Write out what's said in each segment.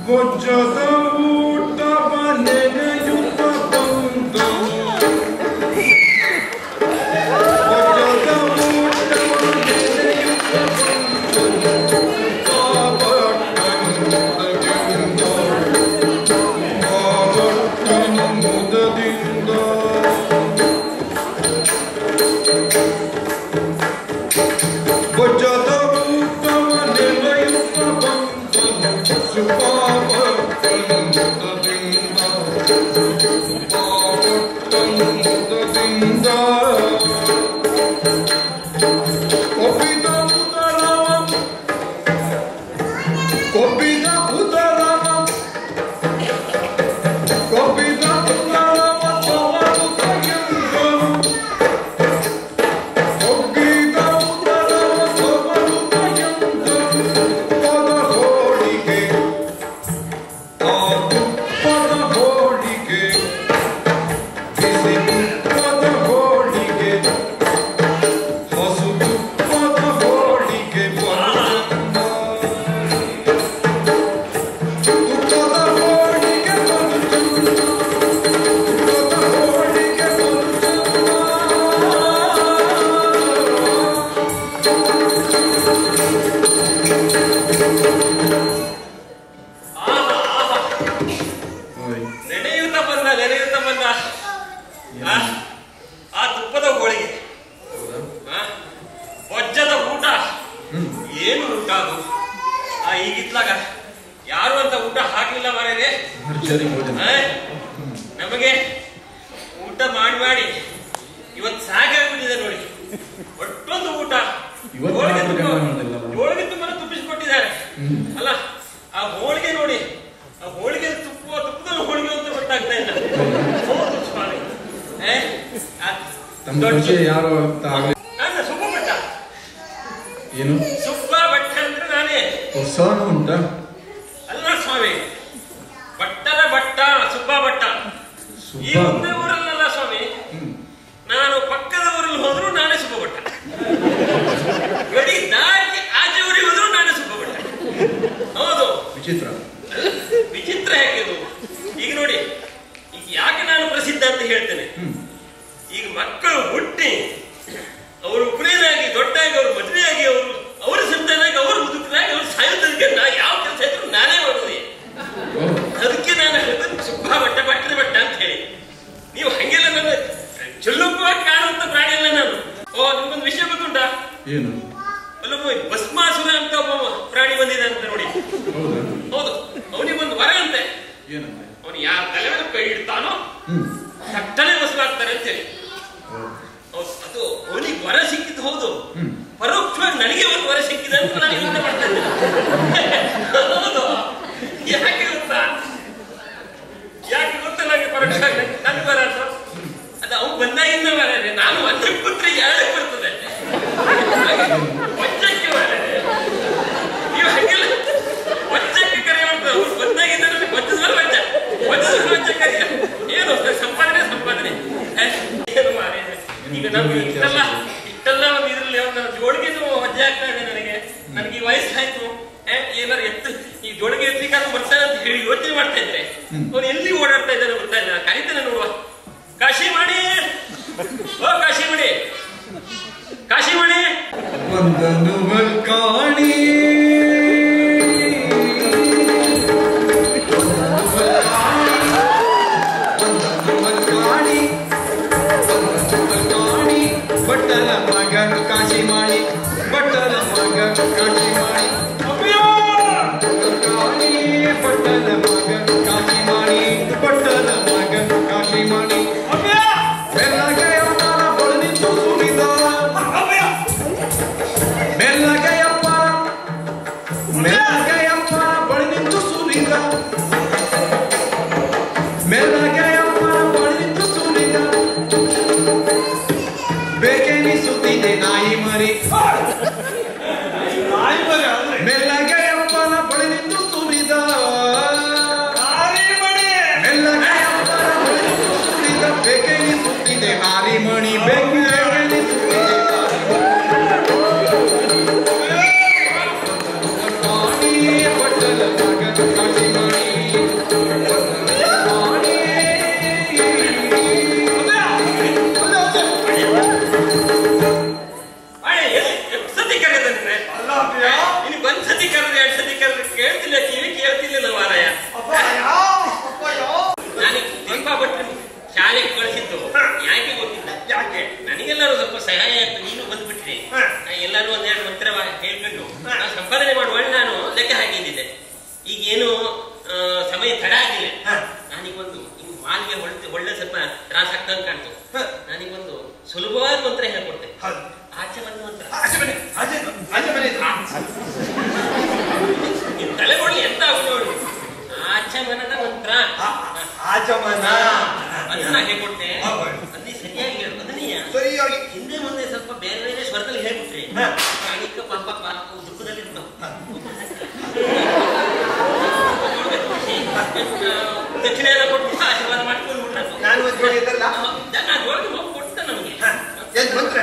ಬೊಜ್ಜದ ಊಟ ನೆನೆಯುತ್ತ ಬಂತು ಬೊಜ್ಜದ ಊಟ ನೆನೆಯುತ್ತ ಬಂತು ಮುದದಿಂದ ಬೊಜ್ಜದ ಊಟವ ನೆನೆಯುತ್ತ ಬಂತು ಮುದದಿಂದ ಒಪ್ಪಿದ ಉದರವ ಕೊಬ್ಬಿದ ಉದರವ ತವರು ತಗೆಂದರು ಕೊಬ್ಬಿದ ಉದರವ ತವರು ತಗೆಂದರು ಪದ ಹೋಳಿಗೆ ಆ ತುಪ್ಪದ ಹೋಳಿಗೆ ಬಿಸಿ ತುಪ್ಪದ ಹೋಳಿಗೆ ಹಸು ತುಪ್ಪದ ಹೋಳಿಗೆ ನೆನೆಯುತ್ತ ಬಂದ ಆ ತುಪ್ಪದ ಹೋಳಿಗೆ ಬೊಜ್ಜದ ಊಟ ಏನು ಊಟ ಅದು ಈಗಿತ್ಲಾಗ ಯಾರು ಅಂತ ಊಟ ಹಾಕಲಿಲ್ಲ ಮಾರೇನೆ ನಮಗೆ ಊಟ ಮಾಡಿ ಮಾಡಿ ಇವತ್ತು ಸಾಕಾಗ್ಬಿಟ್ಟಿದೆ ನೋಡಿ ಒಟ್ಟೊಂದು ಊಟ ಹೋಳಿಗೆ ತುಂಬ ತುಪ್ಪಿಸಿಕೊಟ್ಟಿದ್ದಾರೆ ಅಲ್ಲ ಆ ಹೋಳಿಗೆ ನೋಡಿ ಆ ಹೋಳಿಗೆ ತುಪ್ಪದಲ್ಲಿ ಹೋಳಿಗೆ ಅಂತ ಗೊತ್ತಾಗ್ತಾ ಇಲ್ಲ ಯಾರು ನನ್ನ ಸುಬ್ಬ ಭಟ್ಟ ಏನು ಸುಬ್ಬ ಭಟ್ಟ ಅಂದ್ರೆ ನಾನೇ ಹೊಸ ಉಂಟ ಅಲ್ಲ ಸ್ವಾಮಿ ಭಟ್ಟರ ಭಟ್ಟ ಸುಬ್ಬ ಭಟ್ಟ ಈ ಒಂದೇ ಊರಲ್ಲ ಸ್ವಾಮಿ ನಾನು ಪಕ್ಕದ ಊರಲ್ಲಿ ಹೋದ್ರು ನಾನೇ ಸುಬ್ಬ ಭಟ್ಟ ಗಡಿ ದಾಟಿ ಆಚೆ ಊರಿಗೆ ಹೋದ್ರು ನಾನೇ ಸುಬ್ಬ ಭಟ್ಟ ಹೌದು ವಿಚಿತ್ರ ವಿಚಿತ್ರ ಹೇಗೆ ಈಗ ನೋಡಿ ಈಗ ಯಾಕೆ ನಾನು ಪ್ರಸಿದ್ಧ ಅಂತ ಹೇಳ್ತೇನೆ ಈಗ ಮಕ್ಕಳು ಹುಟ್ಟಿ ಅವರು ಉಪನಯನಾಗಿ ದೊಡ್ಡಾಗಿ ಅವರು ಮದುವೆಯಾಗಿ ಅವರು ಸಂತಾನಾಗಿ ಅವರು ಮುದುಕರಾಗಿ ಅವರು ಸಾಯೋ ತನಕ ಯಾವ ಕೆಲಸ ಇದ್ರು ನಾನೇ ಮಾಡೋದು ಅದಕ್ಕೆ ನಾನು ಹೇಳಿದ್ರೆ ಸುಬ್ಬ ಭಟ್ಟ ಭಟ್ಟದ ಭಟ್ಟ ಅಂತ ಹೇಳಿ ನೀವು ಹಂಗೆಲ್ಲ ನನ್ನ ಚುಲ್ಲುಪವಾಗಿ ಕಾಣುವಂತ ಪ್ರಾಣಿ ಅಲ್ಲ ನಾನು ನಿಮ್ಗೊಂದು ವಿಷಯ ಗೊತ್ತುಂಟಾ ಏನು ಅಲ್ಲೊಬ್ಬ ಭಸ್ಮಾಸುರ ಅಂತ ಒಬ್ಬ ಪ್ರಾಣಿ ಬಂದಿದೆ ಅಂತ ನೋಡಿ ಹೌದು ಅವನಿಗೊಂದು ವರ ಅಂತೆ ಅವನು ಯಾರ ತಲೆ ಮೇಲೆ ಕೈ ಇಡ್ತಾನೋ ತಟ್ಟನೆ ಭಸ್ಮಾಗ್ತಾರೆ ಅಂತೇಳಿ ಅದು ಅವನಿಗೆ ವರ ಸಿಕ್ಕಿದ್ದು ಹೌದು ಪರೋಕ್ಷವಾಗಿ ನನಗೆ ಒಂದು ವರ ಸಿಕ್ಕಿದೆ ಅಂತ ನಾನು ಯೋಚನೆ ಮಾಡ್ತಾ ಇದ್ದೆ ಹೌದು ಯಾಕೆ ಗೊತ್ತಾ ನನಗೆ ಪರೋಕ್ಷವಾಗಿ ನನ್ನ ವರ ಅದು ಅವ್ನು ಬಂದಾಗಿಂದ ವರ ನಾನು ಒಂದೇ ಪುತ್ರ ಎರಡೇ ಬರ್ತದೆ ಪಂಚಕ್ಕೆ ವರ ನೀವು ಹಾಗೆಲ್ಲ ಪಂಚಕ್ಕೆ ಕರೆಯುವಂತ ಅವ್ರು ಬಂದಾಗಿಂದ ನನಗೆ ಪಂಚ ಕರೆಯ ಏನು ಸಂಪಾದನೆ ಏನು ಮಾರೇ ಈಗ ನಮ್ಗೆ ಇಷ್ಟೆಲ್ಲ ಒಂದು ಇದ್ರಲ್ಲಿ ಒಂದು ಜೋಳಿಗೆನೂ ಹೊಜ್ಜೆ ಆಗ್ತಾ ಇದೆ ನನಗೆ ಈ ವಯಸ್ಸಾಯ್ತು ಏನಾರು ಈ ಜೋಳಿಗೆ ಎತ್ತಿಕಾರು ಬರ್ತಾನೆ ಅಂತ ಹೇಳಿ ಯೋಚನೆ ಮಾಡ್ತಾ ಇದ್ರೆ ಅವ್ನು ಎಲ್ಲಿ ಓಡಾಡ್ತಾ ಇದ್ದಾನೆ ಬರ್ತಾ ಇದ್ದಾನೆ ಕರೀತಾನೆ ನೋಡುವ ಕಾಶಿಮಣಿ ಓ ಕಾಶಿಮಣಿ ಕಾಶಿಮಣಿ ವಂದನುವಲ್ ಕಾಣಿ ಬಟ್ಟಲ ಮಗ ಕಾಶಿ ಮಾಡಿ ಬಟ್ಟಲ ಮಗ ಕಾಶಿ ಮಾಡಿ ಬಟ್ಟಲ ಮಗ ಕಾಶಿ ಮಾಡಿ ಬಟ್ಟಲ ಮಗ ಕಾಶಿ ಮಾಡಿ ಮೆಲ್ಲಗೆಯಪ್ಪನ ಬಳಿನಿಂತು ಸುರಿದ ಮೆಲ್ಲಗೆಯಪ್ಪನ ಬಳಿನಿಂತು ಸುರಿದ ಮೆಲ್ಲಗೆಯಪ್ಪನ ಬಳಿನಿಂತು ಸುರಿದ ಬೇಕೆನಿಸುತ್ತಿದೆ ನಾಯಿ ಮರಿ ಮೆಲ್ಲಗೆಯಪ್ಪನ ಬಳಿನಿಂತು ಸುರಿದ ಮೆಲ್ಲಗೆಯಪ್ಪನ ಬಳಿನಿಂತು ಸುರಿದ ಬೇಕೆನಿಸುತ್ತಿದೆ ಹಾರಿಮಣಿ ಬೇಕೆನಿಸುತ್ತಿದೆ ಬಟ್ಟಲ ಮಗ ಕಾಶಿ ಕೇಳ್ತಿಲ್ಲ ಮಾರಾಯ. ನಾನು ದೀಪ ಭಟ್ರು ಶಾಲೆಗೆ ಕಳಿಸಿದ್ದು ಯಾಕೆ ಗೊತ್ತಿಲ್ಲ. ಯಾಕೆ? ನನಗೆಲ್ಲರೂ ಸ್ವಲ್ಪ ಸಹಾಯ ಆಗ್ತದೆ. ನೀನು ಬಂದ್ಬಿಟ್ರಿ, ಎಲ್ಲರೂ ಒಂದೆರಡು ಮಂತ್ರ ಹೇಳ್ಕೊಂಡು ನಾವು ಸಂಪಾದನೆ ಮಾಡುವಾಗ ನಾನು ಲೆಕ್ಕ ಹಾಕಿದ್ದೆ. ಈಗೇನು ಸಮಯ ತಡ ಆಗಿಲ್ಲ. ನಾನೀಗೊಂದು ಮಾಲ್ಗೆ ಒಳ್ಳೆ ಸ್ವಲ್ಪ ತ್ರಾಸ ಆಗ್ತದೆ ಕಾಣ್ತು. ನಾನೀಗೊಂದು ಸುಲಭವಾದ ಮಂತ್ರ ಹೇಳ್ಕೊಡ್ತೆ. ಆಚೆ ಬಂದ ಮಂತ್ರ. ತಲೆಗೊಳ್ಳಿ ಎಂತ ನೋಡಿ. ಆಚಮನದ ಮಂತ್ರ. ಆಚಮನ ಅದನ್ನ ಹೇಳ್ಕೊಡ್ತೆ. ಅಲ್ಲಿ ಸರಿಯಾಗಿ ಹೇಳು. ಅದನ್ನೇ ಸರಿಯಾಗಿ ಹಿಂದೆ ಮುಂದೆ ಸ್ವಲ್ಪ ಬೇರೆ ಬೇರೆ ಸ್ವರದಲ್ಲಿ ಹೇಳ್ಬಿಟ್ರಿ ಕಾಣಿಕ ಪಾಪ ದುಃಖದಲ್ಲಿ ದಕ್ಷಿಣ ಎಲ್ಲ ಕೊಟ್ಟು ಆಶೀರ್ವಾದ ಮಾಡ್ಕೊಂಡು ನಾನು ಕೊಟ್ಟ ನಮಗೆ ಮಂತ್ರ.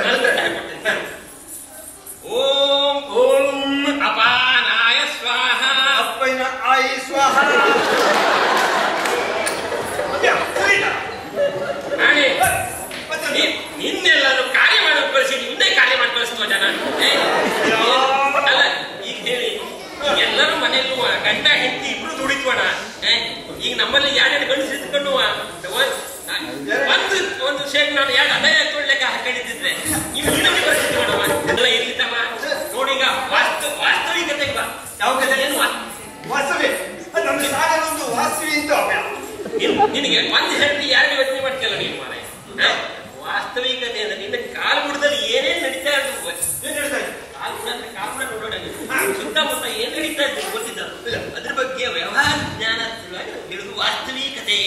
ಓಂ ಓಂ ಅಪಾನಾಯ ಸ್ವಾಹ. ಅಪ್ಪಯ್ಯನ ಆಯಿ ಸ್ವಾಹ. ನಿನ್ನೆಲ್ಲರೂ ಕಾರ್ಯ ಮಾಡೋದು ಕಳಿಸಿದ್ದು ಇನ್ನೇ ಕಾರ್ಯ ಮಾಡಿ ಕಳಿಸ್ತೋ ಜನ. ಅಲ್ಲ ಈಗ ಹೇಳಿ, ಎಲ್ಲರೂ ಮನೆಯಲ್ಲೂ ಗಂಡ ಹೆಂಡತಿ ಇಬ್ರು ದುಡಿತ್ವಣ. ಈಗ ನಮ್ಮಲ್ಲಿ ಎರಡೆರಡು ಗಂಡಸು ಇದ್ಕೊಂಡು ಒಂದು ಶೇಕ್ ನಾನು ಎರಡು ಅದೇ ತೊಳ್ಳೆಕ್ಕ ಹಾಕೊಂಡಿದ್ದಿದ್ರೆ ನೀವು ಇನ್ನೊಂದು ಪರಿಸ್ಥಿತಿ ಮಾಡುವ ಎಲ್ಲ ಇರ್ಲಿತ್ತಮ್ಮ. ನೋಡಿ ಈಗ ವಾಸ್ತವಿಕತೆ ಯಾವ ಕತೆ? ಏನು ವಾಸ್ತವಿ ನಮ್ಮ ಶಾಲೆಗೊಂದು ವಾಸ್ತವಿ ಅಂತ ನಿನಗೆ ಒಂದು ಹೆಂಡತಿ ಎರಡು ಯೋಚನೆ ಮಾಡ್ತಿಲ್ಲ ನೀನು ಮಾರಾಯ. ವಾಸ್ತವಿಕತೆ ಅಂದ್ರೆ ನಿನ್ನ ಕಾಲ್ಗುಡದಲ್ಲಿ ಏನೇನ್ ನಡೀತಾ ಇರ್ತದೆ, ಕಾಲ್ಗುಡ ನೋಡೋಣ, ಸುತ್ತಮುತ್ತ ಏನ್ ನಡೀತಾ ಇದ್ದು ಗೊತ್ತಿದ್ದ ಅದ್ರ ಬಗ್ಗೆ ವ್ಯವಹಾರ ಜ್ಞಾನ ಹೇಳುದು ವಾಸ್ತವಿಕತೆ.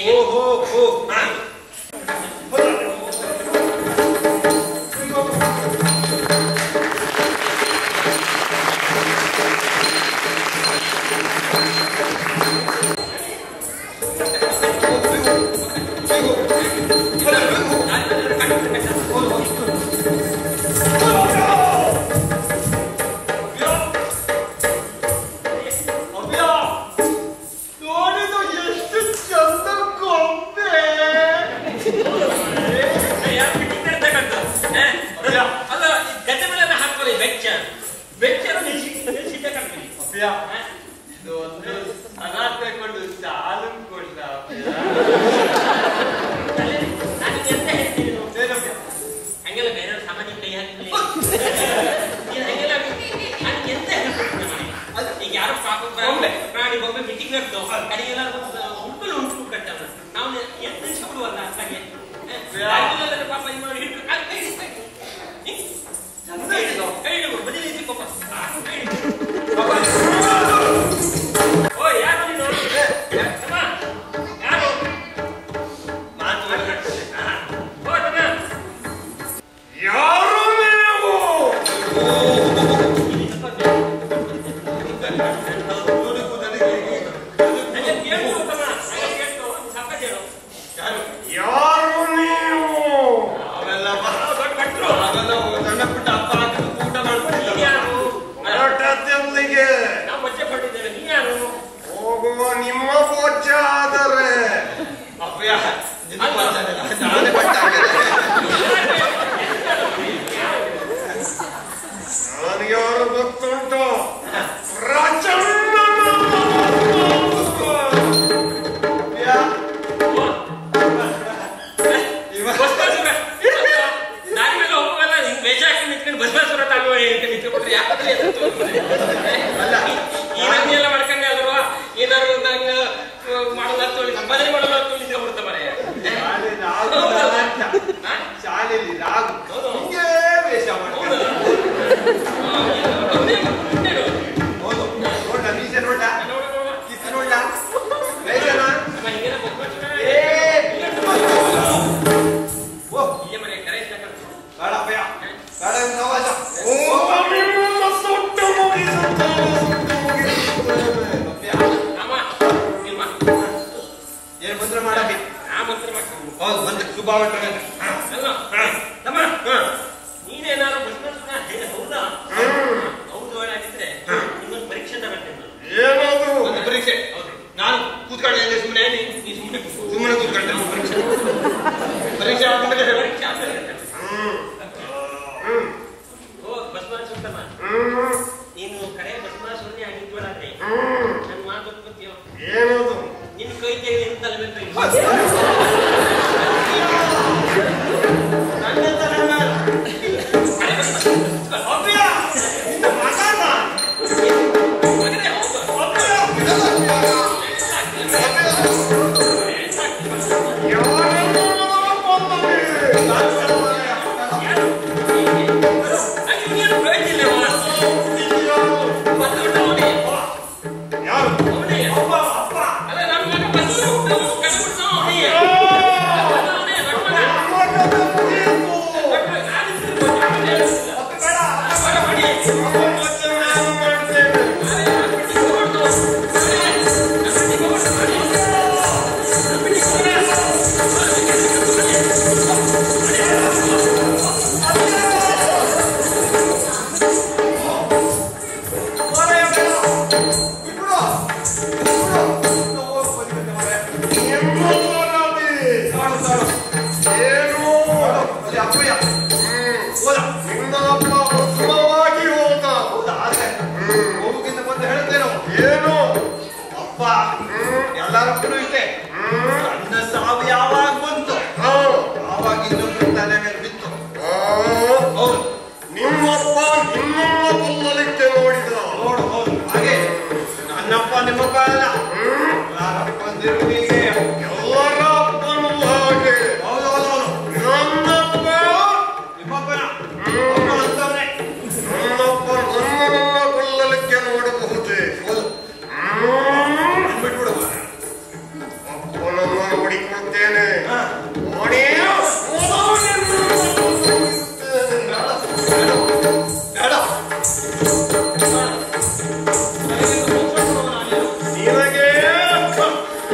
ನೀನು ಕಡೆ ಬಸವರಾಜ್ ಆಗಿದ್ವಳಾದ್ರೆ ನನ್ನ ಮಾತು ಗೊತ್ತಿಲ್ಲ. ಒಯ್ತೇವೆ ಅಂತಲ್ಲ ಬೇಕು ಎಲ್ಲರಪ್ಪನು ಇಷ್ಟೇ ನನ್ನ ಸಾವು ಯಾವಾಗ ಬಂತು ಆವಾಗ ಇನ್ನೊಂದು ತಲೆ ಮೇಲೆ ಬಿತ್ತು. ಹೌದು ನಿಮ್ಮಪ್ಪ ನಿಮ್ಮಮ್ಮ ಕೊಲ್ಲಲಿಕ್ಕೆ ನೋಡಿದ ನೋಡು. ಹೌದು ಹಾಗೆ ನನ್ನಪ್ಪ ನಿಮ್ಮಪ್ಪ ಅಲ್ಲ, ಯಾರಪ್ಪಂದಿರುವಿಗೆ ಎಲ್ಲರ ಅಪ್ಪನೂ ಹಾಗೆ. ಹೌದೌದೌದು ನನ್ನಪ್ಪ ನಿಮ್ಮಪ್ಪನ ಅವನು ಅಂತವನೇ. ನನ್ನಪ್ಪ ನನ್ನನ್ನ ಕೊಲ್ಲಲಿಕ್ಕೆ ನೋಡಬಹುದೇ? ಬಿಟ್ಬಿಡುವ ಅಪ್ಪನನ್ನು ನೋಡಿಕೊಳ್ತೇನೆ. ನಿನಗೆ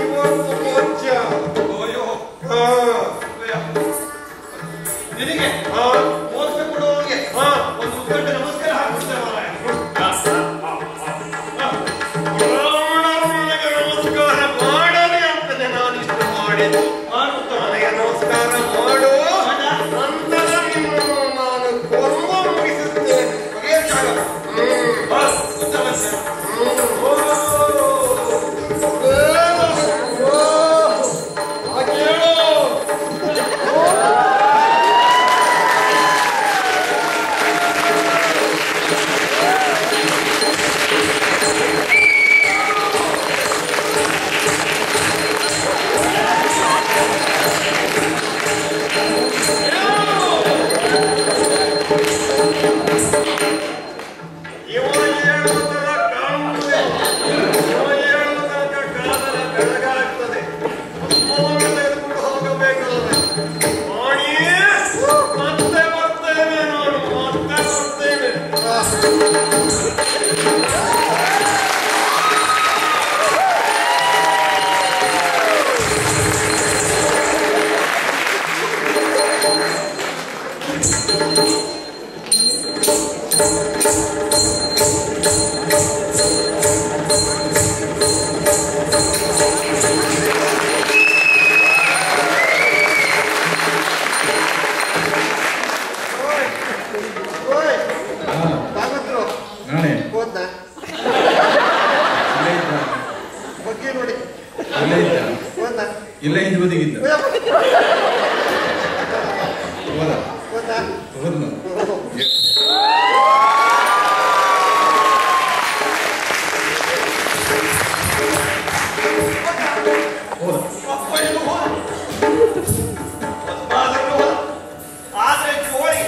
ಇವತ್ತು ಮೋಚ. ಅಯ್ಯೋ ನಿನಗೆ ಮೋಸ ಕೊಡುವವನಿಗೆ ಒಂದು ಉದ್ಗಂಟ ನಮಸ್ಕಾರ ಹಾಕ್ಬಿಡ್ತೇನೆ ಮಾರಾಯ. ನನಗೆ ನಮಸ್ಕಾರ ಮಾಡಲಿ ಅಂತಲೇ ನಾನು ಇಷ್ಟು ಮಾಡಿದ್ದು. ನನಗೆ ನಮಸ್ಕಾರ ಮಾಡು, ನಂತರ ನಿನ್ನನ್ನು ನಾನು ಕೊಂದು ಮುಗಿಸುತ್ತೇನೆ. ಇಲ್ಲ ಹಿಂದೆ ಬದಿಗಿದ್ದ ಆದ್ರೆ ಜೋಳಿಗೆ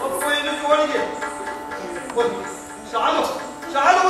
ಅಪ್ಪ ಇದು ಜೋಳಿಗೆ ಶಾಲು ಶಾಲು